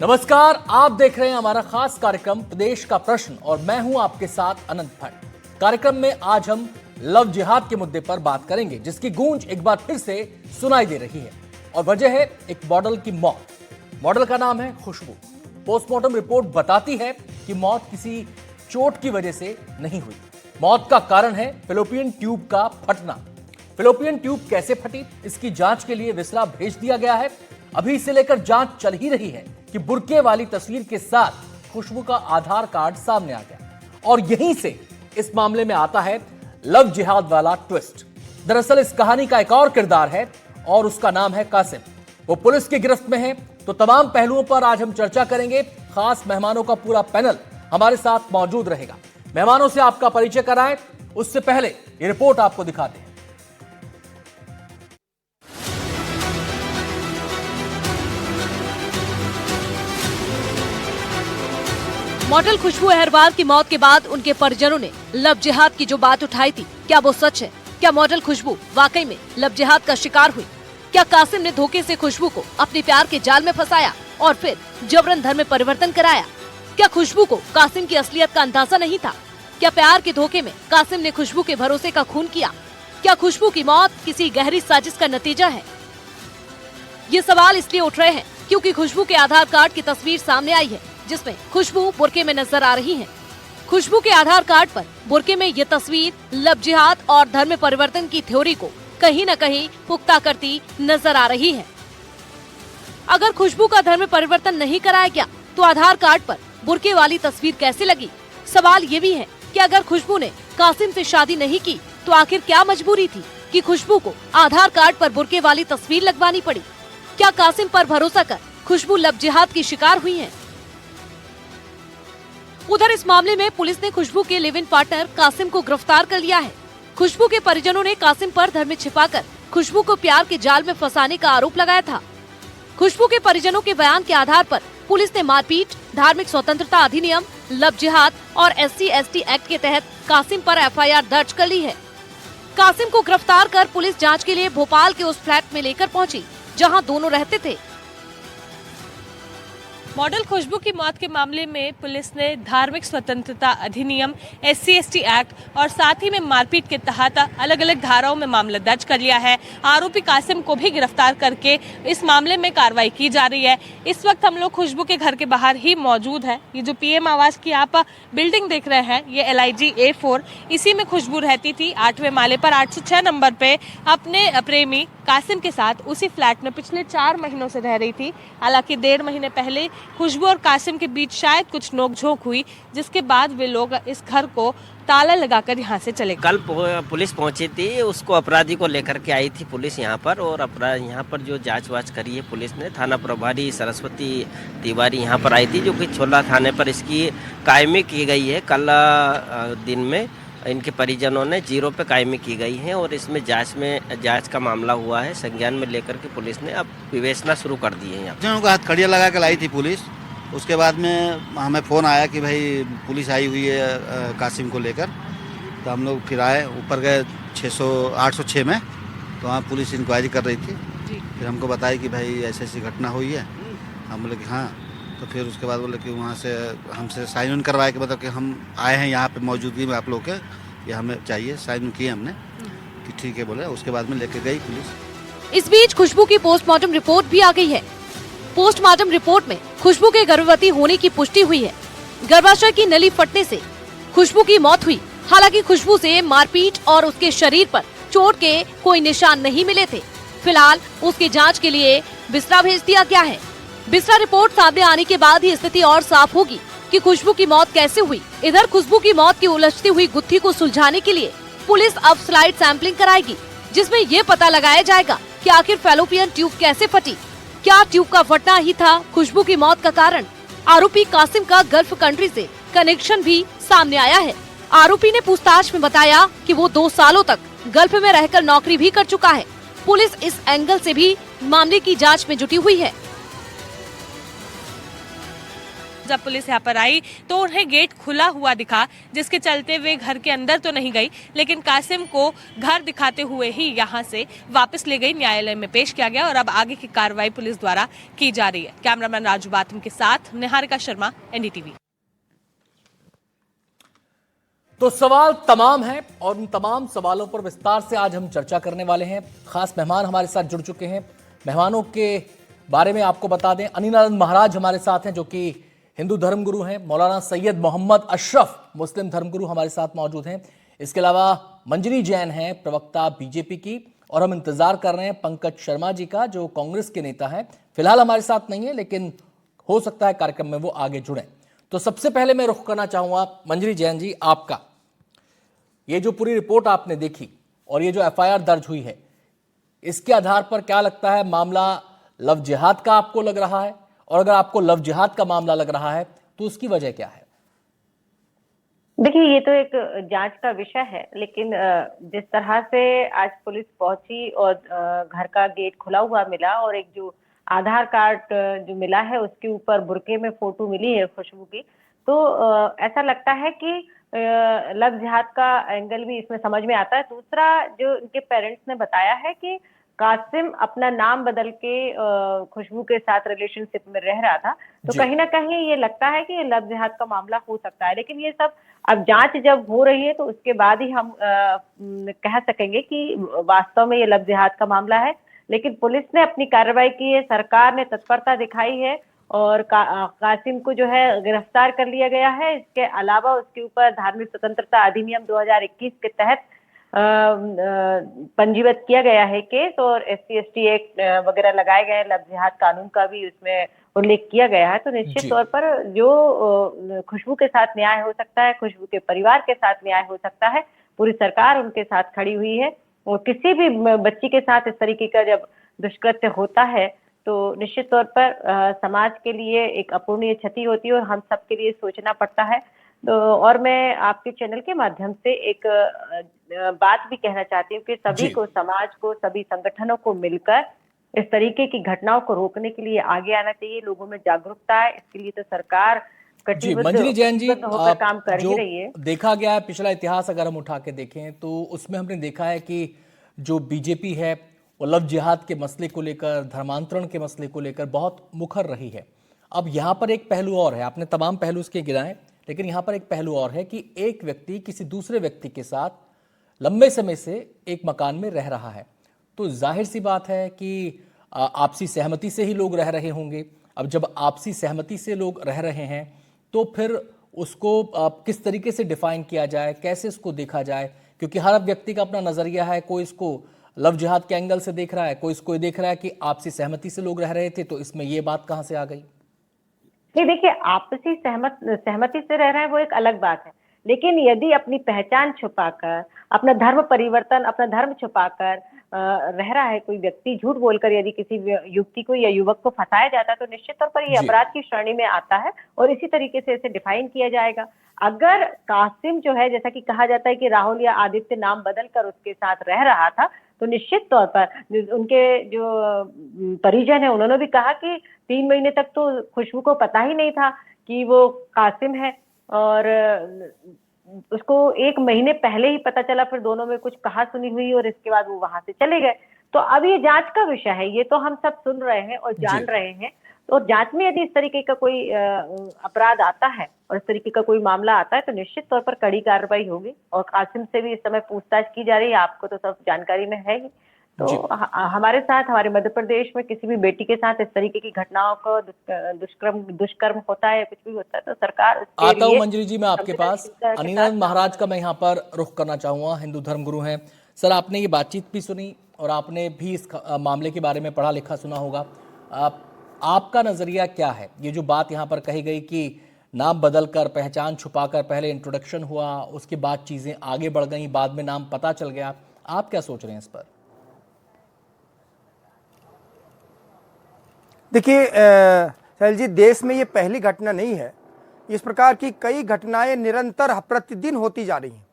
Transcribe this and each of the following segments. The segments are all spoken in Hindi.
नमस्कार, आप देख रहे हैं हमारा खास कार्यक्रम प्रदेश का प्रश्न और मैं हूं आपके साथ अनंत भट्ट। कार्यक्रम में आज हम लव जिहाद के मुद्दे पर बात करेंगे, जिसकी गूंज एक बार फिर से सुनाई दे रही है और वजह है एक मॉडल की मौत। मॉडल का नाम है खुशबू। पोस्टमार्टम रिपोर्ट बताती है कि मौत किसी चोट की वजह से नहीं हुई। मौत का कारण है फैलोपियन ट्यूब का फटना। फैलोपियन ट्यूब कैसे फटी, इसकी जांच के लिए विसरा भेज दिया गया है। अभी इसे लेकर जांच चल ही रही है कि बुर्के वाली तस्वीर के साथ खुशबू का आधार कार्ड सामने आ गया और यहीं से इस मामले में आता है लव जिहाद वाला ट्विस्ट। दरअसल इस कहानी का एक और किरदार है और उसका नाम है कासिम। वो पुलिस की गिरफ्त में है। तो तमाम पहलुओं पर आज हम चर्चा करेंगे। खास मेहमानों का पूरा पैनल हमारे साथ मौजूद रहेगा। मेहमानों से आपका परिचय कराएं, उससे पहले ये रिपोर्ट आपको दिखाते हैं। मॉडल खुशबू अहरवाल की मौत के बाद उनके परिजनों ने लव जिहाद की जो बात उठाई थी, क्या वो सच है? क्या मॉडल खुशबू वाकई में लव जिहाद का शिकार हुई? क्या कासिम ने धोखे से खुशबू को अपने प्यार के जाल में फंसाया और फिर जबरन धर्म में परिवर्तन कराया? क्या खुशबू को कासिम की असलियत का अंदाजा नहीं था? क्या प्यार के धोखे में कासिम ने खुशबू के भरोसे का खून किया? क्या खुशबू की मौत किसी गहरी साजिश का नतीजा है? ये सवाल इसलिए उठ रहे हैं क्योंकि खुशबू के आधार कार्ड की तस्वीर सामने आई है, जिसमें खुशबू बुर्के में नजर आ रही हैं। खुशबू के आधार कार्ड पर बुर्के में ये तस्वीर लव जिहाद और धर्म परिवर्तन की थ्योरी को कहीं न कहीं पुख्ता करती नजर आ रही है। अगर खुशबू का धर्म परिवर्तन नहीं कराया गया तो आधार कार्ड पर बुर्के वाली तस्वीर कैसे लगी? सवाल ये भी है कि अगर खुशबू ने कासिम से शादी नहीं की तो आखिर क्या मजबूरी थी कि खुशबू को आधार कार्ड पर बुर्के वाली तस्वीर लगवानी पड़ी? क्या कासिम पर भरोसा कर खुशबू लव जिहाद की शिकार हुई है? उधर इस मामले में पुलिस ने खुशबू के लिव इन पार्टनर कासिम को गिरफ्तार कर लिया है। खुशबू के परिजनों ने कासिम पर धर्म छिपाकर खुशबू को प्यार के जाल में फंसाने का आरोप लगाया था। खुशबू के परिजनों के बयान के आधार पर पुलिस ने मारपीट, धार्मिक स्वतंत्रता अधिनियम, लव जिहाद और SC/ST एक्ट के तहत कासिम पर FIR दर्ज कर ली है। कासिम को गिरफ्तार कर पुलिस जाँच के लिए भोपाल के उस फ्लैट में लेकर पहुँची जहाँ दोनों रहते थे। मॉडल खुशबू की मौत के मामले में पुलिस ने धार्मिक स्वतंत्रता अधिनियम, SC/ST एक्ट और साथ ही में मारपीट के तहत अलग अलग धाराओं में मामला दर्ज कर लिया है। आरोपी कासिम को भी गिरफ्तार करके इस मामले में कार्रवाई की जा रही है। इस वक्त हम लोग खुशबू के घर के बाहर ही मौजूद है। ये जो PM आवास की आप बिल्डिंग देख रहे हैं, ये LIG A4, इसी में खुशबू रहती थी। 8वें माले पर 806 नंबर पे अपने प्रेमी कासिम के साथ उसी फ्लैट में पिछले 4 महीनों से रह रही थी। हालांकि 1.5 महीने पहले खुशबू और कासिम के बीच शायद कुछ नोकझोंक हुई, जिसके बाद वे लोग इस घर को ताला लगाकर यहाँ से चले गए। कल पुलिस पहुंची थी, उसको अपराधी को लेकर के आई थी पुलिस यहाँ पर और यहाँ पर जो जांच वाच करी है पुलिस ने। थाना प्रभारी सरस्वती तिवारी यहाँ पर आई थी, जो कि छोला थाने पर इसकी कायमी की गई है। कल दिन में इनके परिजनों ने 0 पे कायमी की गई है और इसमें जांच का मामला हुआ है। संज्ञान में लेकर के पुलिस ने अब विवेचना शुरू कर दी है। यहाँ को हाथ खड़िया लगा के लाई थी पुलिस। उसके बाद में हमें फ़ोन आया कि भाई पुलिस आई हुई है कासिम को लेकर। तो हम लोग फिर आए, ऊपर गए 806 में, तो वहाँ पुलिस इंक्वायरी कर रही थी। फिर हमको बताया कि भाई ऐसी ऐसी घटना हुई है। हम बोले कि हाँ। तो फिर उसके बाद बोले कि वहाँ से हमसे साइन इन करवाए कि मतलब कि हम आए हैं यहाँ पे मौजूदगी में आप लोग के, ये हमें चाहिए। साइन इन किए हमने कि ठीक है बोले। उसके बाद में लेके गई पुलिस। इस बीच खुशबू की पोस्टमार्टम रिपोर्ट भी आ गई है। पोस्टमार्टम रिपोर्ट में खुशबू के गर्भवती होने की पुष्टि हुई है। गर्भाशय की नली फटने से खुशबू की मौत हुई। हालांकि खुशबू से मारपीट और उसके शरीर पर चोट के कोई निशान नहीं मिले थे। फिलहाल उसकी जांच के लिए बिस्रा भेज दिया गया है। बिस्रा रिपोर्ट सामने आने के बाद ही स्थिति और साफ होगी कि खुशबू की मौत कैसे हुई। इधर खुशबू की मौत की उलझती हुई गुत्थी को सुलझाने के लिए पुलिस अब स्लाइड सैंपलिंग कराएगी, जिसमें ये पता लगाया जाएगा कि आखिर फैलोपियन ट्यूब कैसे फटी। क्या ट्यूब का फटना ही था खुशबू की मौत का कारण? आरोपी कासिम का गल्फ कंट्री से कनेक्शन भी सामने आया है। आरोपी ने पूछताछ में बताया कि वो 2 सालों तक गल्फ में रहकर नौकरी भी कर चुका है। पुलिस इस एंगल से भी मामले की जांच में जुटी हुई है। जब पुलिस यहाँ पर आई तो उन्हें गेट खुला हुआ दिखा, जिसके चलते वे घर के अंदर तो नहीं गई, लेकिन कासिम को घर दिखाते हुए ही यहाँ से वापस ले गई, न्यायालय में पेश किया गया और अब आगे की कार्रवाई पुलिस द्वारा की जा रही है। कैमरामैन राजू बाथम के साथ निहारिका शर्मा, एनडीटीवी। तो सवाल तमाम हैं और उन तमाम सवालों पर विस्तार से आज हम चर्चा करने वाले हैं। खास मेहमान हमारे साथ जुड़ चुके हैं। मेहमानों के बारे में आपको बता दें, अनिलानंद महाराज हमारे साथ हैं जो कि हिंदू धर्मगुरु हैं। मौलाना सैयद मोहम्मद अशरफ मुस्लिम धर्मगुरु हमारे साथ मौजूद हैं। इसके अलावा मंजरी जैन हैं, प्रवक्ता बीजेपी की, और हम इंतजार कर रहे हैं पंकज शर्मा जी का जो कांग्रेस के नेता हैं। फिलहाल हमारे साथ नहीं है, लेकिन हो सकता है कार्यक्रम में वो आगे जुड़े। तो सबसे पहले मैं रुख करना चाहूंगा मंजरी जैन जी आपका। ये जो पूरी रिपोर्ट आपने देखी और ये जो एफआईआर दर्ज हुई है, इसके आधार पर क्या लगता है, मामला लव जिहाद का आपको लग रहा है? और अगर आपको लव जिहाद का मामला लग रहा है तो उसकी वजह क्या है? देखिए, ये तो एक जांच का विषय है, लेकिन जिस तरह से आज पुलिस पहुंची और घर का गेट खुला हुआ मिला और एक जो आधार कार्ड जो मिला है उसके ऊपर बुरके में फोटो मिली है खुशबू की, तो ऐसा लगता है कि लव जिहाद का एंगल भी इसमें समझ में आता है। दूसरा, जो इनके पेरेंट्स ने बताया है कि कासिम अपना नाम बदल के खुशबू के साथ रिलेशनशिप में रह रहा था, तो कहीं ना कहीं ये लगता है कि ये लव जिहाद का मामला हो सकता है। लेकिन ये सब अब जांच जब हो रही है तो उसके बाद ही हम कह सकेंगे कि वास्तव में ये लव जिहाद का मामला है। लेकिन पुलिस ने अपनी कार्रवाई की है, सरकार ने तत्परता दिखाई है और कासिम को जो है गिरफ्तार कर लिया गया है। इसके अलावा उसके ऊपर धार्मिक स्वतंत्रता अधिनियम 2021 के तहत पंजीबद्ध किया गया है केस, और SC/ST एक्ट वगैरह लगाए गए हैं। लव जिहाद कानून का भी उसमें उल्लेख किया गया है। तो निश्चित तौर पर जो खुशबू के साथ न्याय हो सकता है, खुशबू के परिवार के साथ न्याय हो सकता है, पूरी सरकार उनके साथ खड़ी हुई है। और किसी भी बच्ची के साथ इस तरीके का जब दुष्कृत्य होता है तो निश्चित तौर पर समाज के लिए एक अपूरणीय क्षति होती है और हम सब के लिए सोचना पड़ता है। तो और मैं आपके चैनल के माध्यम से एक बात भी कहना चाहती हूँ कि सभी को, समाज को, सभी संगठनों को मिलकर इस तरीके की घटनाओं को रोकने के लिए आगे आना चाहिए। लोगों में जागरूकता है, इसके लिए तो सरकार मंजरी जैन जी होकर काम कर ही रही है। देखा गया है पिछला इतिहास अगर हम उठा के देखें तो उसमें हमने देखा है कि जो बीजेपी है वो लव जिहाद के मसले को लेकर, धर्मांतरण के मसले को लेकर बहुत मुखर रही है। अब यहाँ पर एक पहलू और है, आपने तमाम पहलू इसके गिनाए, लेकिन यहाँ पर एक पहलू और है कि एक व्यक्ति किसी दूसरे व्यक्ति के साथ लंबे समय से एक मकान में रह रहा है, तो जाहिर सी बात है कि आपसी सहमति से ही लोग रह रहे होंगे। अब जब आपसी सहमति से लोग रह रहे हैं तो फिर उसको किस तरीके से डिफाइन किया जाए, कैसे इसको देखा जाए? क्योंकि हर व्यक्ति का अपना नजरिया है। कोई इसको लव जिहाद के एंगल से देख रहा है, कोई इसको देख रहा है कि आपसी सहमति से लोग रह रहे थे, तो इसमें ये बात कहाँ से आ गई? नहीं, देखिए, आपसी सहमति से रह रहे हैं वो एक अलग बात है, लेकिन यदि अपनी पहचान छुपाकर, अपना धर्म परिवर्तन, अपना धर्म छुपाकर रह रहा है कोई व्यक्ति, झूठ बोलकर यदि किसी युवती को या युवक को फंसाया जाता है तो निश्चित तौर पर ये अपराध की श्रेणी में आता है और इसी तरीके से इसे डिफाइन किया जाएगा। अगर कासिम जो है, जैसा कि कहा जाता है कि राहुल या आदित्य नाम बदलकर उसके साथ रह रहा था, तो निश्चित तौर पर उनके जो परिजन है उन्होंने भी कहा कि 3 महीने तक तो खुशबू को पता ही नहीं था कि वो कासिम है, और उसको 1 महीने पहले ही पता चला। फिर दोनों में कुछ कहा सुनी हुई और इसके बाद वो वहां से चले गए। तो अब ये जांच का विषय है, ये तो हम सब सुन रहे हैं और जान रहे हैं। तो जांच में यदि इस तरीके का कोई अपराध आता है और इस तरीके का कोई मामला आता है तो निश्चित तौर पर कड़ी कार्रवाई होगी। और कासिम से भी इस समय पूछताछ की जा रही है, आपको तो सब जानकारी में है ही। तो हमारे साथ, हमारे मध्य प्रदेश में किसी भी बेटी के साथ इस तरीके की घटनाओं को दुष्कर्म होता है, कुछ भी होता है, तो सरकार आता हूं मंजरी जी मैं आपके पास। अनिलानंद महाराज का मैं यहाँ पर रुख करना चाहूंगा, हिंदू धर्मगुरु हैं। सर, आपने ये बातचीत भी सुनी और आपने भी इस मामले के बारे में पढ़ा लिखा सुना होगा। आपका नजरिया क्या है? ये जो बात यहाँ पर कही गई कि नाम बदलकर, पहचान छुपाकर पहले इंट्रोडक्शन हुआ, उसके बाद चीजें आगे बढ़ गई, बाद में नाम पता चल गया, आप क्या सोच रहे हैं इस पर? देखिए सैल जी, देश में ये पहली घटना नहीं है। इस प्रकार की कई घटनाएं निरंतर प्रतिदिन होती जा रही हैं।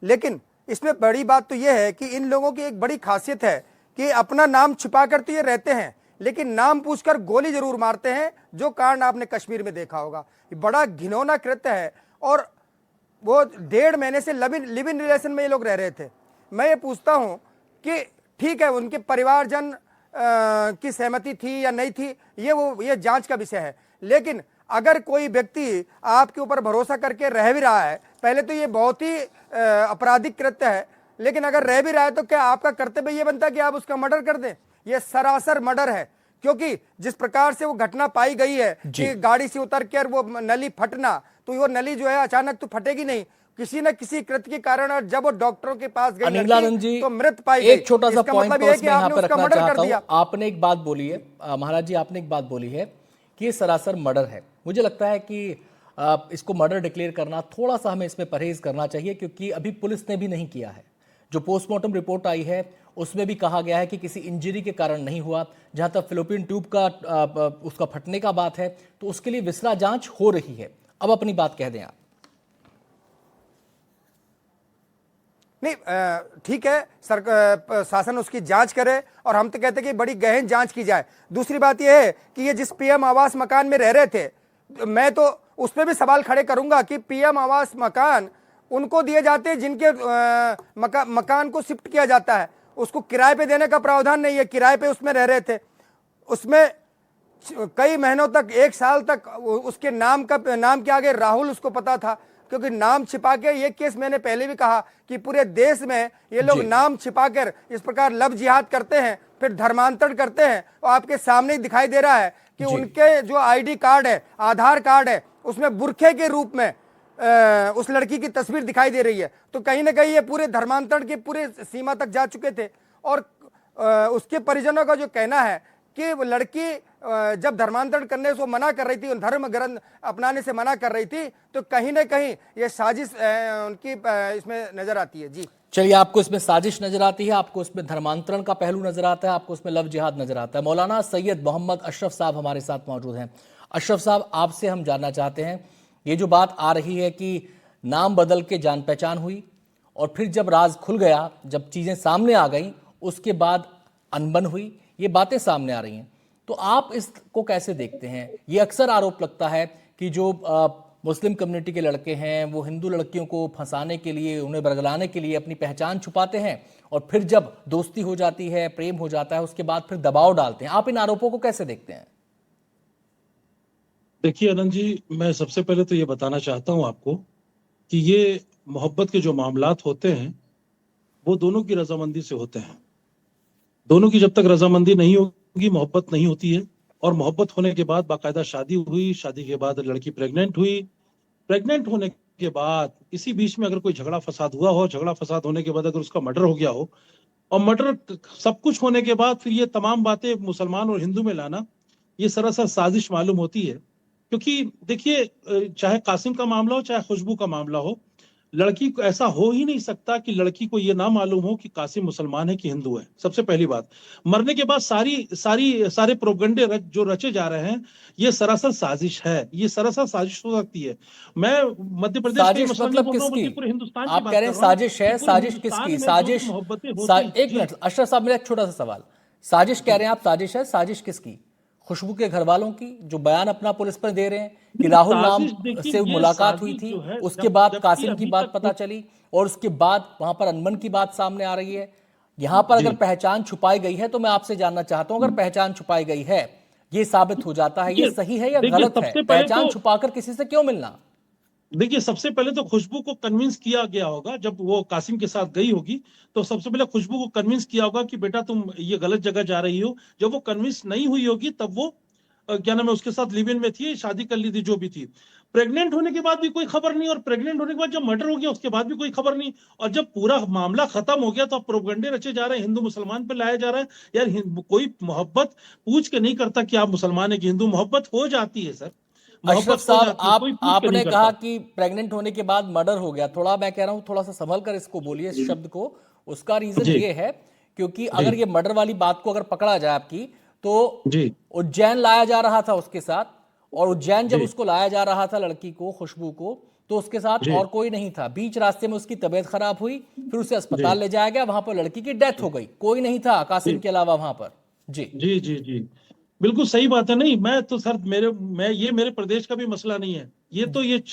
लेकिन इसमें बड़ी बात तो ये है कि इन लोगों की एक बड़ी खासियत है कि अपना नाम छिपा कर तो ये रहते हैं, लेकिन नाम पूछकर गोली जरूर मारते हैं, जो कांड आपने कश्मीर में देखा होगा। ये बड़ा घिनौना कृत्य है और वो 1.5 महीने से लिव इन रिलेशन में ये लोग रह रहे थे। मैं ये पूछता हूं कि ठीक है, उनके परिवारजन की सहमति थी या नहीं थी, ये जांच का विषय है, लेकिन अगर कोई व्यक्ति आपके ऊपर भरोसा करके रह भी रहा है, पहले तो ये बहुत ही आपराधिक कृत्य है, लेकिन अगर रह भी रहा है तो क्या आपका कर्तव्य ये बनता है कि आप उसका मर्डर कर दें? ये सरासर मर्डर है, क्योंकि जिस प्रकार से वो घटना पाई गई है कि गाड़ी से उतर कर वो नली फटना, तो वो नली जो है अचानक तो फटेगी नहीं, किसी न किसी कृत्य के कारण, और जब वो डॉक्टरों के पास गई लड़की, तो मृत पाई गई। एक छोटा सा पॉइंट मतलब है कि यहाँ पर रखना चाहता हूं। दिया। आपने एक बात बोली है महाराज जी, आपने एक बात बोली है कि ये सरासर मर्डर है। मुझे लगता है कि इसको मर्डर डिक्लेयर करना, थोड़ा सा हमें इसमें परहेज करना चाहिए, क्योंकि अभी पुलिस ने भी नहीं किया है। जो पोस्टमार्टम रिपोर्ट आई है उसमें भी कहा गया है कि किसी इंजरी के कारण नहीं हुआ। जहां तक फिलिपिन ट्यूब का उसका फटने का बात है, तो उसके लिए विसरा जांच हो रही है। अब अपनी बात कह दें आप। नहीं, ठीक है, शासन उसकी जांच करे, और हम तो कहते हैं कि बड़ी गहन जांच की जाए। दूसरी बात यह है कि ये जिस पीएम आवास मकान में रह रहे थे, मैं तो उस पर भी सवाल खड़े करूंगा कि पीएम आवास मकान उनको दिए जाते हैं जिनके मकान को शिफ्ट किया जाता है, उसको किराए पे देने का प्रावधान नहीं है। किराए पे उसमें रह रहे थे, उसमें कई महीनों तक, 1 साल तक उसके नाम के आगे राहुल उसको पता था, क्योंकि नाम छिपा के, ये केस मैंने पहले भी कहा कि पूरे देश में ये लोग नाम छिपाकर इस प्रकार लव जिहाद करते हैं, फिर धर्मांतरण करते हैं। और आपके सामने ही दिखाई दे रहा है कि उनके जो आईडी कार्ड है, आधार कार्ड है, उसमें बुरखे के रूप में उस लड़की की तस्वीर दिखाई दे रही है। तो कहीं ना कहीं ये पूरे धर्मांतरण की पूरे सीमा तक जा चुके थे। और उसके परिजनों का जो कहना है कि वो लड़की जब धर्मांतरण करने से मना कर रही थी, धर्म ग्रंथ अपनाने से मना कर रही थी, तो कहीं ना कहीं ये साजिश उनकी इसमें नजर आती है। जी चलिए, आपको इसमें साजिश नजर आती है, आपको इसमें धर्मांतरण का पहलू नजर आता है, आपको इसमें लव जिहाद नजर आता है। मौलाना सैयद मोहम्मद अशरफ साहब हमारे साथ मौजूद हैं। अशरफ साहब, आपसे हम जानना चाहते हैं, ये जो बात आ रही है कि नाम बदल के जान पहचान हुई, और फिर जब राज खुल गया, जब चीजें सामने आ गई, उसके बाद अनबन हुई, ये बातें सामने आ रही हैं, तो आप इसको कैसे देखते हैं? ये अक्सर आरोप लगता है कि जो मुस्लिम कम्युनिटी के लड़के हैं वो हिंदू लड़कियों को फंसाने के लिए, उन्हें बरगलाने के लिए अपनी पहचान छुपाते हैं, और फिर जब दोस्ती हो जाती है, प्रेम हो जाता है, उसके बाद फिर दबाव डालते हैं। आप इन आरोपों को कैसे देखते हैं? देखिए अनंत जी, मैं सबसे पहले तो ये बताना चाहता हूं आपको कि ये मोहब्बत के जो मामलात होते हैं वो दोनों की रजामंदी से होते हैं। दोनों की जब तक रजामंदी नहीं होगी, मोहब्बत नहीं होती है। और मोहब्बत होने के बाद बाकायदा शादी हुई, शादी के बाद लड़की प्रेग्नेंट हुई, प्रेग्नेंट होने के बाद इसी बीच में अगर कोई झगड़ा फसाद हुआ हो, झगड़ा फसाद होने के बाद अगर उसका मर्डर हो गया हो, और मर्डर सब कुछ होने के बाद फिर ये तमाम बातें मुसलमान और हिंदू में लाना, ये सरासर साजिश मालूम होती है। क्योंकि देखिए, चाहे कासिम का मामला हो, चाहे खुशबू का मामला हो, लड़की को ऐसा हो ही नहीं सकता कि लड़की को ये ना मालूम हो कि कासिम मुसलमान है कि हिंदू है। सबसे पहली बात, मरने के बाद सारे प्रोपगंडे जो रचे जा रहे हैं, ये सरासर साजिश है, ये सरासर साजिश हो सकती है। मैं मध्य प्रदेश साजिश मतलब किसकी? पूरे हिंदुस्तान आप कह रहे हैं साजिश है, साजिश किसकी? साजिश, एक मिनट अशरफ साहब, मेरा एक छोटा सा सवाल, साजिश कह रहे हैं आप, साजिश है, साजिश किसकी? खुशबू के घर वालों की, जो बयान अपना पुलिस पर दे रहे हैं कि राहुल नाम से मुलाकात हुई थी, उसके बाद कासिम की बात पता चली, और उसके बाद वहां पर अनबन की बात सामने आ रही है। यहां पर अगर पहचान छुपाई गई है, तो मैं आपसे जानना चाहता हूं, अगर पहचान छुपाई गई है, ये साबित हो जाता है, ये सही है या गलत है? पहचान छुपाकर किसी से क्यों मिलना? देखिए, सबसे पहले तो खुशबू को कन्विंस किया गया होगा, जब वो कासिम के साथ गई होगी तो सबसे पहले खुशबू को कन्विंस किया होगा कि बेटा तुम ये गलत जगह जा रही हो। जब वो कन्विंस नहीं हुई होगी तब वो क्या नाम है, उसके साथ लिव इन में थी, शादी कर ली थी, जो भी थी। प्रेग्नेंट होने के बाद भी कोई खबर नहीं, और प्रेग्नेंट होने के बाद जब मर्डर हो गया उसके बाद भी कोई खबर नहीं, और जब पूरा मामला खत्म हो गया तो अब प्रोपगंडे रचे जा रहे हैं, हिंदू मुसलमान पे लाया जा रहा है। यार, कोई मोहब्बत पूछ के नहीं करता कि आप मुसलमान है कि हिंदू, मोहब्बत हो जाती है सर। अशरफ साहब, आपने कहा कि प्रेग्नेंट होने के बाद मर्डर हो गया, थोड़ा मैं कह रहा हूं थोड़ा सा संभल कर इसको बोलिए, इस शब्द को। उसका रीजन ये है क्योंकि अगर ये मर्डर वाली बात को अगर पकड़ा जाए आपकी, तो उज्जैन लाया जा रहा था उसके साथ, और उज्जैन जब उसको लाया जा रहा था लड़की को, खुशबू को, तो उसके साथ और कोई नहीं था। बीच रास्ते में उसकी तबीयत खराब हुई, फिर उसे अस्पताल ले जाया गया, वहां पर लड़की की डेथ हो गई, कोई नहीं था कासिम के अलावा वहां पर। जी जी जी जी, बिल्कुल सही बात है। नहीं, मैं तो सर मेरे प्रदेश का भी मसला नहीं है, ये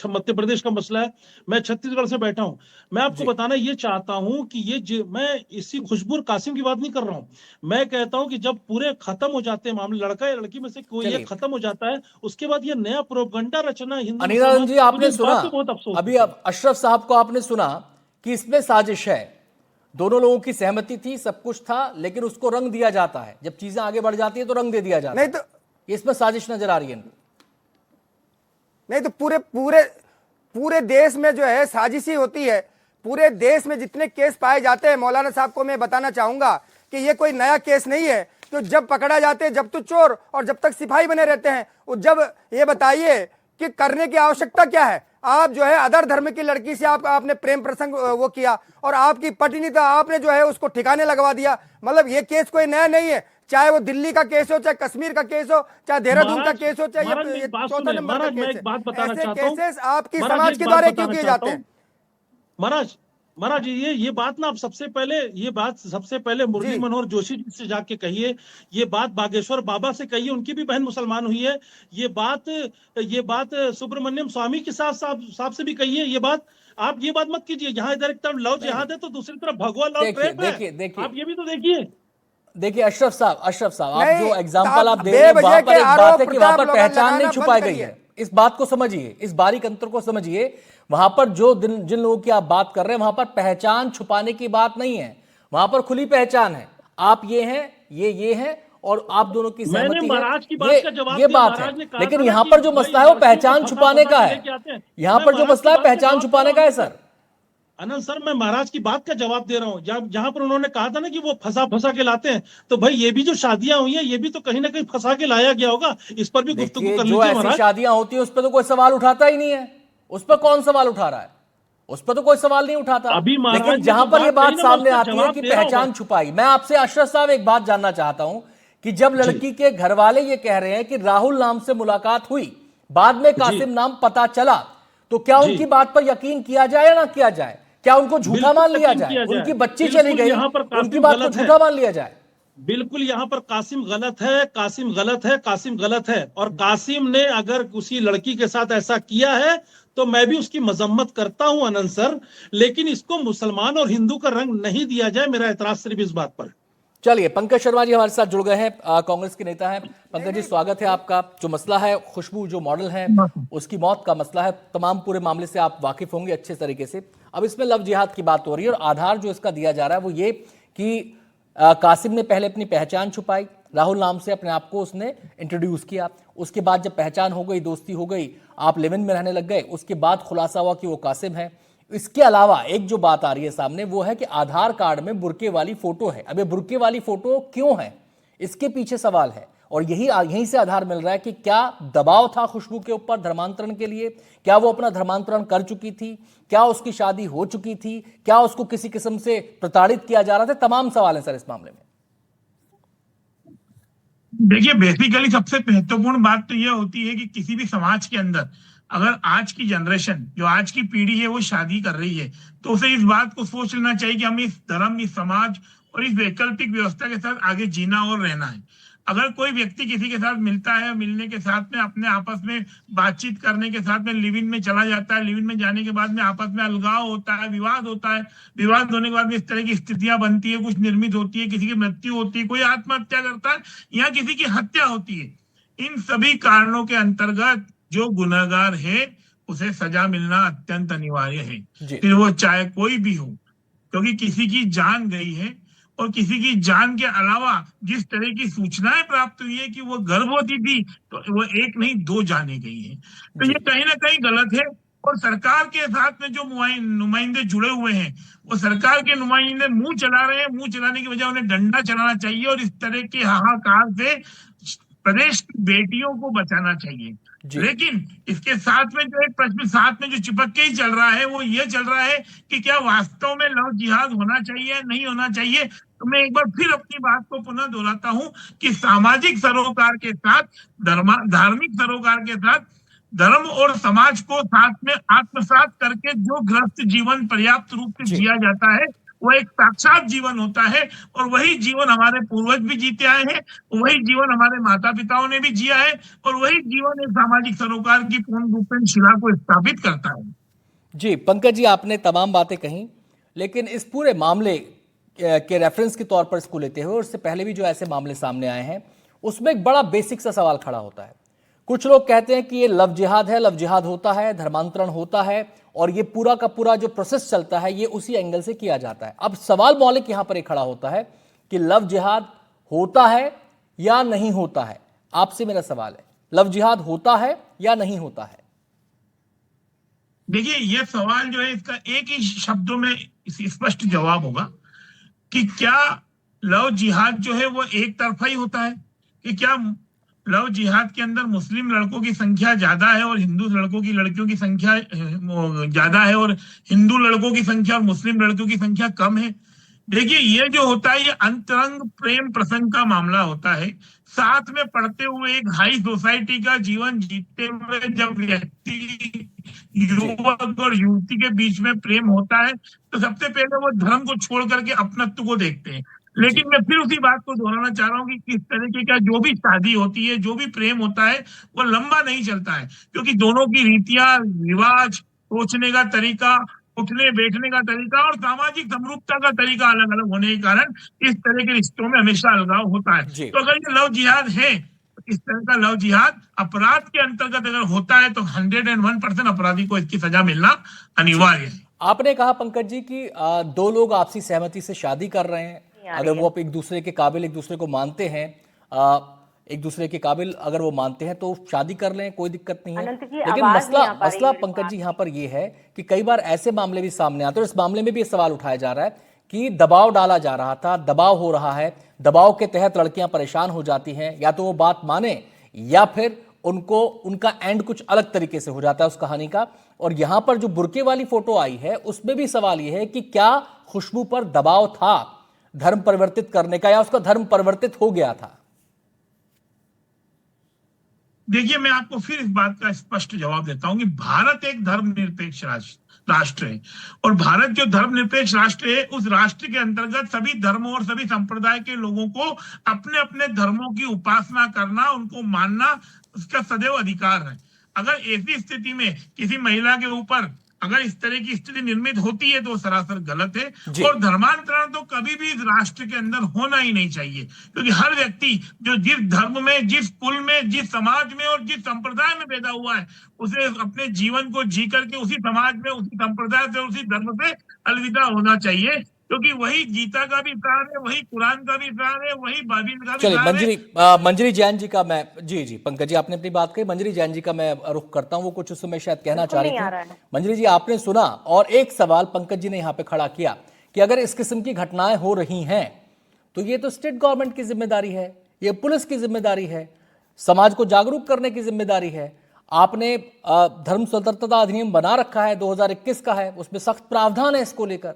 मध्य प्रदेश का मसला है। मैं छत्तीसगढ़ से बैठा हूं। मैं आपको जी बताना ये चाहता हूं कि मैं इसी खुशबू और कासिम की बात नहीं कर रहा हूं। मैं कहता हूं कि जब पूरे खत्म हो जाते हैं मामले, लड़का या लड़की में से कोई एक चलिए, खत्म हो जाता है, उसके बाद ये नया प्रोपगंडा रचना हिंदू अनिराधन मुसलमान, जी, मुझे आपने इस सुना, बात पे बहुत अफसोस अभी होता है। अब अशरफ साहब को आपने सुना कि इसमें साजिश है, दोनों लोगों की सहमति थी, सब कुछ था, लेकिन उसको रंग दिया जाता है। जब चीजें आगे बढ़ जाती है तो रंग दे दिया जाता नहीं है। तो इसमें साजिश नजर आ रही है इनको। नहीं तो पूरे पूरे पूरे देश में जो है साजिश ही होती है। पूरे देश में जितने केस पाए जाते हैं, मौलाना साहब को मैं बताना चाहूंगा कि ये कोई नया केस नहीं है। तो जब पकड़ा जाते हैं, जब तो चोर और जब तक सिपाही बने रहते हैं, जब ये बताइए कि करने की आवश्यकता क्या है। आप जो है अदर धर्म की लड़की से आपने प्रेम प्रसंग वो किया और आपकी पटी नहीं था, आपने जो है उसको ठिकाने लगवा दिया। मतलब ये केस कोई नया नहीं है, चाहे वो दिल्ली का केस हो, चाहे कश्मीर का केस हो, चाहे देहरादून का केस हो, चाहे महाराज, ये मेरी बात चौथा सुने। नंबर का महाराज, मैं केस एक बात है। बताना ऐसे चाहता हूँ। केसेस आपकी महाराज, समाज एक के बात द्वारा क्यों बताना किए चाहता जाते हूँ। हैं? महाराज, महाराज, ये बात ना आप ये बात सबसे पहले मुरली जी मनोहर जोशी जी से जाके कहिए। ये बात बागेश्वर बाबा से कहिए, उनकी भी बहन मुसलमान हुई है। ये बात सुब्रमण्यम स्वामी के साहब से भी कहिए। आप ये बात मत कीजिए, जहां इधर एक तरफ लव नहीं नहीं, जिहाद है तो दूसरी तरफ भगवा लव देखिए ट्रैप है। देखिए देखिए आप ये भी तो देखिए। देखिए अशरफ साहब, आप नहीं, जो एग्जाम्पल आप दे रहे हैं, बेवजह वहां पर के एक बात आरोप है कि वहां पर प्रत्यारोप पहचान नहीं लगाना छुपाई बंद गई करिए। है। इस बात को समझिए, इस बारीक अंतर को समझिए। वहां पर जो जिन लोगों की आप बात कर रहे हैं, वहां पर पहचान छुपाने की बात नहीं है, वहां पर खुली पहचान है। आप ये हैं, ये हैं, और आप दोनों की मैंने सहमति है, महाराज की बात का जवाब ये दिया। बात है। महाराज ने कहा लेकिन था ना यहां कि पर जो भाई मसला है वो लड़कियों को पहचान फंसा छुपाने फंसा का के है। लेके आते हैं। यहां मैं पर जो महाराज की मसला है बात का पहचान जवाब दे छुपाने रहा का हूँ है ना सर। सर। अनंत सर, मैं महाराज की बात का जवाब दे रहा हूँ। जहां पर उन्होंने कहा था ना कि वो फंसा फंसा के लाते हैं, तो भाई ये भी जो शादियां हुई हैं, ये भी तो कहीं ना कहीं फंसा के लाया गया होगा। इस पर भी गुफ्तगू देखिए, कर जो लीजिए ऐसी महाराज। शादियां होती है उस पर तो कोई सवाल उठाता ही नहीं है। उस पर कौन सवाल उठा रहा है? उस पर तो कोई सवाल नहीं उठाता। अभी लेकिन महाराज ने जहां जो पर यह बात कही बात ना, मैं सामने उसका आती है जवाब कि दे रहा हूँ पहचान बस। छुपाई, मैं आपसे अशरफ साहब एक बात जानना चाहता हूं कि जब जी लड़की के घर वाले ये कह रहे हैं कि राहुल नाम से मुलाकात हुई, बाद में जी कासिम नाम पता चला, तो क्या जी, उनकी बात पर यकीन किया जाए या ना किया जाए? क्या उनको झूठा बिल्कुल मान लिया यकीन जाए? किया जाए। उनकी बच्ची चली बिल्कुल गई, यहाँ पर उनकी कासिम बात को गलत है। झूठा मान लिया जाए? बिल्कुल यहाँ पर कासिम गलत है, कासिम गलत है, कासिम गलत है। और कासिम ने अगर उसी लड़की के साथ ऐसा किया है तो मैं भी उसकी मजम्मत करता हूं अनंत सर। लेकिन इसको मुसलमान और हिंदू का रंग नहीं दिया जाए, मेरा एतराज सिर्फ इस बात पर है। चलिए, पंकज शर्मा जी हमारे साथ जुड़ गए हैं, कांग्रेस के नेता हैं। पंकज जी, स्वागत है आपका। जो मसला है, खुशबू जो मॉडल है, उसकी मौत का मसला है, तमाम पूरे मामले से आप वाकिफ होंगे अच्छे तरीके से। अब इसमें लव जिहाद की बात हो रही है और आधार जो इसका दिया जा रहा है वो ये कि कासिम ने पहले अपनी पहचान छुपाई, राहुल नाम से अपने आप को उसने इंट्रोड्यूस किया। उसके बाद जब पहचान हो गई, दोस्ती हो गई, आप लिव इन में रहने लग गए, उसके बाद खुलासा हुआ कि वो कासिम है। इसके अलावा एक जो बात आ रही है सामने वो है कि आधार कार्ड में बुर्के वाली फोटो है। अब ये बुर्के वाली फोटो क्यों है, इसके पीछे सवाल है। और यहीं से आधार मिल रहा है कि क्या दबाव था खुशबू के ऊपर धर्मांतरण के लिए, क्या वो अपना धर्मांतरण कर चुकी थी, क्या उसकी शादी हो चुकी थी, क्या उसको किसी किस्म से प्रताड़ित किया जा रहा था? तमाम सवाल हैं सर इस मामले में। देखिए, बेसिकली सबसे महत्वपूर्ण बात तो यह होती है कि किसी भी समाज के अंदर अगर आज की जनरेशन, जो आज की पीढ़ी है, वो शादी कर रही है, तो उसे इस बात को सोच लेना चाहिए कि हमें इस धर्म, इस समाज और इस वैकल्पिक व्यवस्था के साथ आगे जीना और रहना है। अगर कोई व्यक्ति किसी के साथ मिलता है, मिलने के साथ में अपने आपस में बातचीत करने के साथ में लिव इन में चला जाता है, लिव इन में जाने के बाद में आपस में अलगाव होता है, विवाद होता है, विवाद होने के बाद में इस तरह की स्थितियां बनती है, कुछ निर्मित होती है, किसी की मृत्यु होती है, कोई आत्महत्या करता है या किसी की हत्या होती है, इन सभी कारणों के अंतर्गत जो गुनहगार है उसे सजा मिलना अत्यंत अनिवार्य है, फिर वो चाहे कोई भी हो, क्योंकि किसी की जान गई है। और किसी की जान के अलावा जिस तरह की सूचनाएं प्राप्त हुई है कि वो गर्भवती थी, तो वो एक नहीं 2 जाने गई है, तो ये कहीं ना कहीं गलत है। और सरकार के साथ में जो नुमाइंदे जुड़े हुए हैं, वो सरकार के नुमाइंदे मुंह चला रहे हैं, मुंह चलाने की बजाय उन्हें डंडा चलाना चाहिए और इस तरह के हाहाकार से प्रदेश की बेटियों को बचाना चाहिए। लेकिन इसके साथ में जो एक प्रश्न साथ में जो चिपक के ही चल रहा है, वो ये चल रहा है कि क्या वास्तव में लव जिहाद होना चाहिए, नहीं होना चाहिए। तो मैं एक बार फिर अपनी बात को पुनः दोहराता हूं कि सामाजिक सरोकार के साथ, धार्मिक सरोकार के साथ धर्म और समाज को साथ में आत्मसात करके जो ग्रस्त जीवन पर्याप्त रूप से जिया जाता है, वो एक साक्षात जीवन होता है और वही जीवन हमारे पूर्वज भी जीते आए हैं, वही जीवन हमारे माता पिताओं ने भी जिया है और वही जीवन एक सामाजिक सरोकार की पूर्ण रूपेण शिला को स्थापित करता है। जी पंकज जी, आपने तमाम बातें कही, लेकिन इस पूरे मामले के रेफरेंस के तौर पर इसको लेते हुए, और इससे पहले भी जो ऐसे मामले सामने आए हैं, उसमें एक बड़ा बेसिक सा सवाल खड़ा होता है। कुछ लोग कहते हैं कि ये लव जिहाद है, लव जिहाद होता है, धर्मांतरण होता है, और ये पूरा का पूरा जो प्रोसेस चलता है ये उसी एंगल से किया जाता है। अब सवाल मौलिक यहां पर एक खड़ा होता है कि लव जिहाद होता है या नहीं होता है। आपसे मेरा सवाल है, लव जिहाद होता है या नहीं होता है? देखिए, यह सवाल जो है इसका एक ही शब्दों में स्पष्ट जवाब होगा कि क्या लव जिहाद जो है वो एक तरफा ही होता है, कि क्या लव जिहाद के अंदर मुस्लिम लड़कों की संख्या ज्यादा है और हिंदू लड़कियों की संख्या ज्यादा है, और हिंदू लड़कों की संख्या और मुस्लिम लड़कियों की संख्या कम है। देखिए, ये जो होता है ये अंतरंग प्रेम प्रसंग का मामला होता है। साथ में पढ़ते हुए एक हाई सोसाइटी का जीवन जीते हुए जब व्यक्ति युवक और युवती के बीच में प्रेम होता है तो सबसे पहले वो धर्म को छोड़ करके अपनत्व को देखते हैं। लेकिन मैं फिर उसी बात को दोहराना चाह रहा हूँ कि किस तरीके का जो भी शादी होती है, जो भी प्रेम होता है, वो लंबा नहीं चलता है, क्योंकि दोनों की रीतियां, रिवाज, सोचने का तरीका, उठने बैठने का तरीका और सामाजिक समरूपता का तरीका अलग अलग होने के कारण इस तरह के रिश्तों में हमेशा अलगाव होता है। तो अगर ये लव जिहाद है, तो इस तरह का लव जिहाद अपराध के अंतर्गत अगर होता है तो 101% अपराधी को इसकी सजा मिलना अनिवार्य है। आपने कहा पंकज जी कि दो लोग आपसी सहमति से शादी कर रहे हैं, अगर वो एक दूसरे के काबिल, एक दूसरे को मानते हैं, एक दूसरे के काबिल अगर वो मानते हैं तो शादी कर लें, कोई दिक्कत नहीं है। लेकिन मसला पंकज जी यहाँ पर ये है कि कई बार ऐसे मामले भी सामने आते हैं, और इस मामले में भी ये सवाल उठाया जा रहा है कि दबाव डाला जा रहा था, दबाव हो रहा है, दबाव के तहत लड़कियां परेशान हो जाती हैं, या तो वो बात माने या फिर उनको उनका एंड कुछ अलग तरीके से हो जाता है उस कहानी का। और यहां पर जो बुर्के वाली फोटो आई है उसमें भी सवाल यह है कि क्या खुशबू पर दबाव था धर्म परिवर्तित करने का, या उसका धर्म परिवर्तित हो गया था? देखिए, मैं आपको फिर इस बात का स्पष्ट जवाब देता हूं कि भारत एक धर्मनिरपेक्ष राष्ट्र है, और भारत जो धर्मनिरपेक्ष राष्ट्र है उस राष्ट्र के अंतर्गत सभी धर्मों और सभी संप्रदाय के लोगों को अपने अपने धर्मों की उपासना करना, उनको मानना, उसका सदैव अधिकार है। अगर ऐसी स्थिति में किसी महिला के ऊपर अगर इस तरह की स्थिति निर्मित होती है तो सरासर गलत है, और धर्मांतरण तो कभी भी इस राष्ट्र के अंदर होना ही नहीं चाहिए, क्योंकि हर व्यक्ति जो जिस धर्म में, जिस कुल में, जिस समाज में और जिस संप्रदाय में पैदा हुआ है उसे अपने जीवन को जी करके उसी समाज में, उसी संप्रदाय से, उसी धर्म से अलविदा होना चाहिए, क्योंकि वही गीता का भी सार है, वही कुरान का भी सार है, वही बाइबिल का भी सार है। मंजरी जैन जी का मैं जी पंकज जी आपने अपनी बात कही, मंजरी जैन जी का मैं रुख करता हूं, वो कुछ उस समय शायद कहना चाह रही थी। मंजरी जी, आपने सुना, और एक सवाल पंकज जी ने यहाँ पे खड़ा किया कि अगर इस किस्म की घटनाएं हो रही हैं तो ये तो स्टेट गवर्नमेंट की जिम्मेदारी है, ये पुलिस की जिम्मेदारी है, समाज को जागरूक करने की जिम्मेदारी है। आपने धर्म स्वतंत्रता अधिनियम बना रखा है, 2021 का है, उसमें सख्त प्रावधान है इसको लेकर।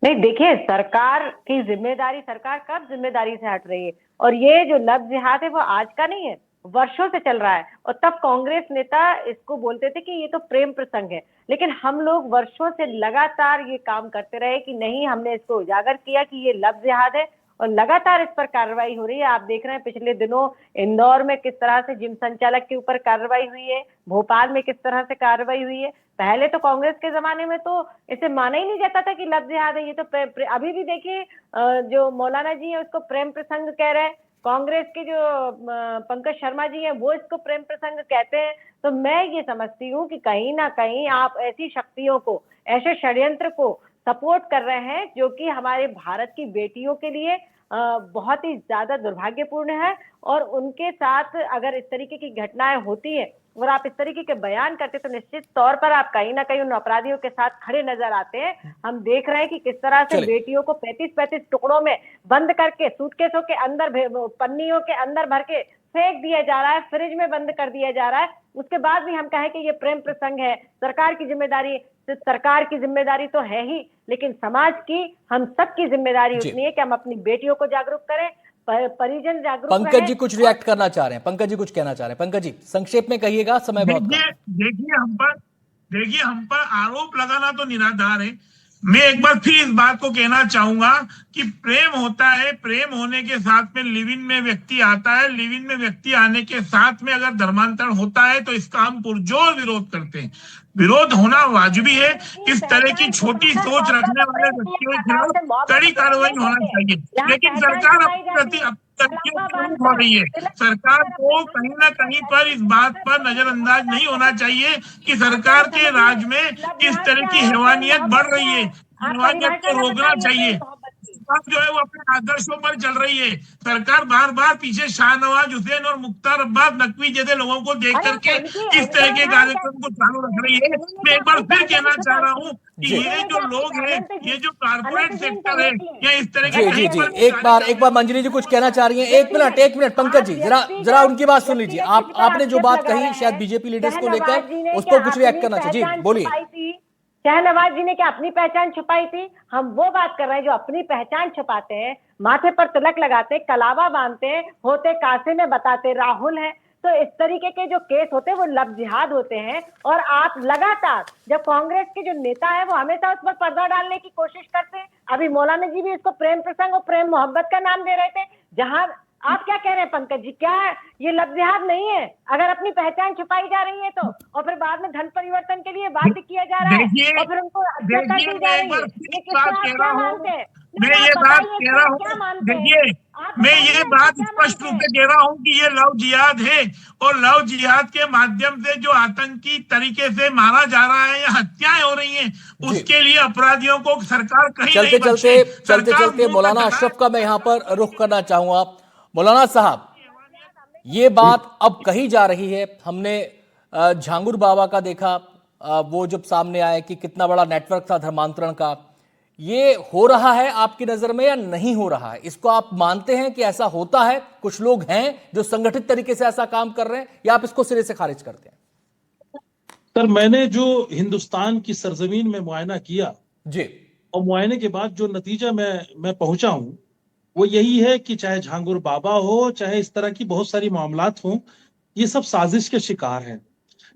नहीं, देखिए, सरकार की जिम्मेदारी, सरकार कब जिम्मेदारी से हट रही है? और ये जो लव जिहाद है वो आज का नहीं है, वर्षों से चल रहा है। और तब कांग्रेस नेता इसको बोलते थे कि ये तो प्रेम प्रसंग है, लेकिन हम लोग वर्षों से लगातार ये काम करते रहे कि नहीं, हमने इसको उजागर किया कि ये लव जिहाद है, और लगातार इस पर कार्रवाई हो रही है। आप देख रहे हैं पिछले दिनों इंदौर में किस तरह से जिम संचालक के ऊपर कार्रवाई हुई है, भोपाल में किस तरह से कार्रवाई हुई है। पहले तो कांग्रेस के जमाने में तो इसे माना ही नहीं जाता था कि लव जिहाद है, ये तो अभी भी देखिए जो मौलाना जी है उसको प्रेम प्रसंग कह रहे हैं, कांग्रेस के जो पंकज शर्मा जी हैं वो इसको प्रेम प्रसंग कहते हैं। तो मैं ये समझती हूँ कि कहीं ना कहीं आप ऐसी शक्तियों को, ऐसे षड्यंत्र को सपोर्ट कर रहे हैं जो कि हमारे भारत की बेटियों के लिए बहुत ही ज्यादा दुर्भाग्यपूर्ण है। और उनके साथ अगर इस तरीके की घटनाएं होती है और आप इस तरीके के बयान करते तो निश्चित तौर पर आप कहीं ना कहीं उन अपराधियों के साथ खड़े नजर आते हैं। हम देख रहे हैं कि किस तरह से बेटियों को 35-35 टुकड़ों में बंद करके सूटकेसों के अंदर, पन्नियों के अंदर भर के फेंक दिया जा रहा है, फ्रिज में बंद कर दिया जा रहा है। उसके बाद भी हम कहें कि ये प्रेम प्रसंग है, सरकार की जिम्मेदारी, सरकार की जिम्मेदारी तो है ही, लेकिन समाज की, हम सबकी जिम्मेदारी उतनी है कि हम अपनी बेटियों को जागरूक करें, परिजन जागरूक। पंकज जी कुछ रिएक्ट करना चाह रहे हैं, पंकज जी कुछ कहना चाह रहे हैं। पंकज जी संक्षेप में कहिएगा, समय बहुत। देखिए हम पर आरोप लगाना तो निराधार है, मैं एक बार फिर इस बात को कहना चाहूंगा कि प्रेम होता है, प्रेम होने के साथ में लिव इन में व्यक्ति आता है, लिव इन में व्यक्ति आने के साथ में अगर धर्मांतरण होता है तो इसका हम पुरजोर विरोध करते हैं। विरोध होना वाजिबी है। इस तरह की छोटी सोच रखने वाले व्यक्तियों के खिलाफ कड़ी कार्रवाई होना चाहिए, लेकिन सरकार अपने प्रति हो रही है। सरकार को कहीं ना कहीं पर इस बात पर नजरअंदाज नहीं होना चाहिए कि सरकार के राज में इस तरह की हैवानियत बढ़ रही है। हैवानियत को रोकना चाहिए। सरकार जो है वो अपने आदर्शों पर चल रही है। सरकार बार बार पीछे शाहनवाज हुसैन और मुख्तार अब्बास नकवी जैसे लोगों को देख करके इस तरह के कार्यक्रम को चालू रख रही है। मैं एक बार फिर कहना चाह रहा हूँ कि ये जो लोग हैं, ये जो कारपोरेट सेक्टर है, या इस तरह के जी एक बार मंजरी जी कुछ कहना चाह रही हैं। एक मिनट पंकज जी, जरा उनकी बात सुन लीजिए। आपने जो बात कही शायद बीजेपी लीडर्स को लेकर, उस पर कुछ रिएक्ट करना चाहिए। जी बोलिए। शाहनवाज जी ने क्या अपनी पहचान छुपाई थी? हम वो बात कर रहे हैं जो अपनी पहचान छुपाते हैं, माथे पर तिलक लगाते हैं, कलावा बांधते हैं, होते कासिम में बताते राहुल हैं। तो इस तरीके के जो केस होते हैं वो लव जिहाद होते हैं। और आप लगातार, जब कांग्रेस के जो नेता है वो हमेशा उस पर पर्दा डालने की कोशिश करते हैं। अभी मौलाना जी भी इसको प्रेम प्रसंग और प्रेम मोहब्बत का नाम दे रहे थे। जहां आप क्या कह रहे हैं पंकज जी, क्या ये लव जिहाद नहीं है? अगर अपनी पहचान छुपाई जा रही है तो, और फिर बाद में धन परिवर्तन के लिए बाध्य किया जा रहा है और फिर उनको अत्याचार की जा रही है, ये किसको आप क्या मानते हैं? मैं ये बात कह रहा हूँ, देखिए मैं ये बात स्पष्ट रूप से कह रहा हूँ कि ये लव जिहाद है, और लव जिहाद के माध्यम से जो आतंकी तरीके से मारा जा रहा है या हत्याएं हो रही हैं, उसके लिए अपराधियों को सरकार कहीं चलते मौलाना अशरफ का मैं यहाँ पर रुख करना चाहूंगा। मौलाना साहब, ये बात अब कही जा रही है, हमने झांगुर बाबा का देखा, वो जब सामने आया कि कितना बड़ा नेटवर्क था धर्मांतरण का, ये हो रहा है आपकी नजर में या नहीं हो रहा है? इसको आप मानते हैं कि ऐसा होता है, कुछ लोग हैं जो संगठित तरीके से ऐसा काम कर रहे हैं, या आप इसको सिरे से खारिज करते हैं? सर, मैंने जो हिंदुस्तान की सरजमीन में मुआयना किया जी, और मुआयने के बाद जो नतीजा मैं पहुंचा हूं वो यही है कि चाहे झांगुर बाबा हो, चाहे इस तरह की बहुत सारी मामलात हो, ये सब साजिश के शिकार हैं।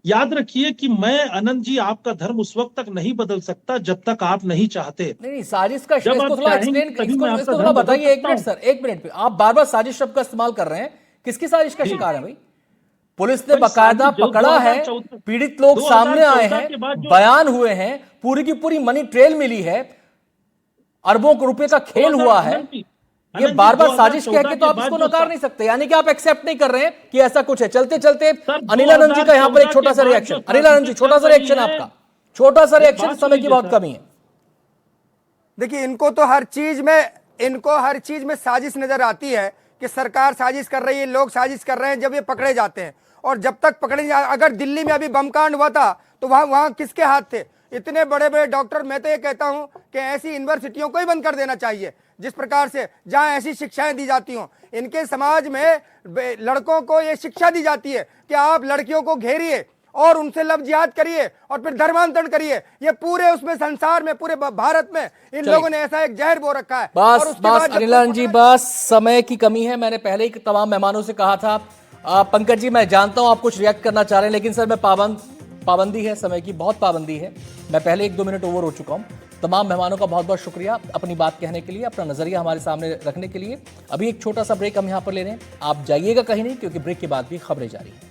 याद रखिए कि मैं, अनंत जी, आपका धर्म उस वक्त तक नहीं बदल सकता जब तक आप नहीं चाहते। नहीं, साजिश का इसको थोड़ा एक्सप्लेन, इसको थोड़ा बताइए। एक मिनट सर, एक मिनट पे आप बार बार साजिश शब्द का इस्तेमाल कर रहे हैं। किसकी साजिश का शिकार है भाई? पुलिस ने बकायदा पकड़ा है, पीड़ित लोग सामने आए हैं, बयान हुए हैं, पूरी की पूरी मनी ट्रेल मिली है, अरबों रुपए का खेल हुआ है। ये बार बार साजिश कह के तो आप इसको नकार नहीं सकते, यानी कि आप एक्सेप्ट नहीं कर रहे हैं कि ऐसा कुछ है। चलते चलते अनिल आनंद जी का यहाँ पर एक छोटा सा रिएक्शन। अनिल आनंद जी, छोटा सा रिएक्शन आपका, छोटा सा रिएक्शन, समय की बहुत कमी है। देखिए, इनको हर चीज में साजिश नजर आती है कि सरकार साजिश कर रही है, लोग साजिश कर रहे हैं जब ये पकड़े जाते हैं। और जब तक पकड़े, अगर दिल्ली में अभी बम कांड हुआ था तो वहां किसके हाथ थे? इतने बड़े बड़े डॉक्टर। मैं तो ये कहता हूं कि ऐसी यूनिवर्सिटियों को ही बंद कर देना चाहिए जिस प्रकार से, जहां ऐसी शिक्षाएं दी जाती हों। इनके समाज में लड़कों को ये शिक्षा दी जाती है कि आप लड़कियों को घेरिए और उनसे लव जिहाद करिए और फिर धर्मांतरण करिए। ये पूरे उसमें संसार में, पूरे भारत में इन लोगों ने ऐसा एक जहर बो रखा है। बस अनिल आनंद जी, बस समय की कमी है। मैंने पहले ही तमाम मेहमानों से कहा था। पंकज जी, मैं जानता हूं आप कुछ रिएक्ट करना चाह रहे हैं, लेकिन सर मैं पाबंदी है, समय की बहुत पाबंदी है। मैं पहले 1-2 मिनट ओवर हो चुका हूं। तमाम मेहमानों का बहुत बहुत शुक्रिया अपनी बात कहने के लिए, अपना नजरिया हमारे सामने रखने के लिए। अभी एक छोटा सा ब्रेक हम यहां पर ले रहे हैं, आप जाइएगा कहीं नहीं, क्योंकि ब्रेक के बाद भी खबरें जारी हैं।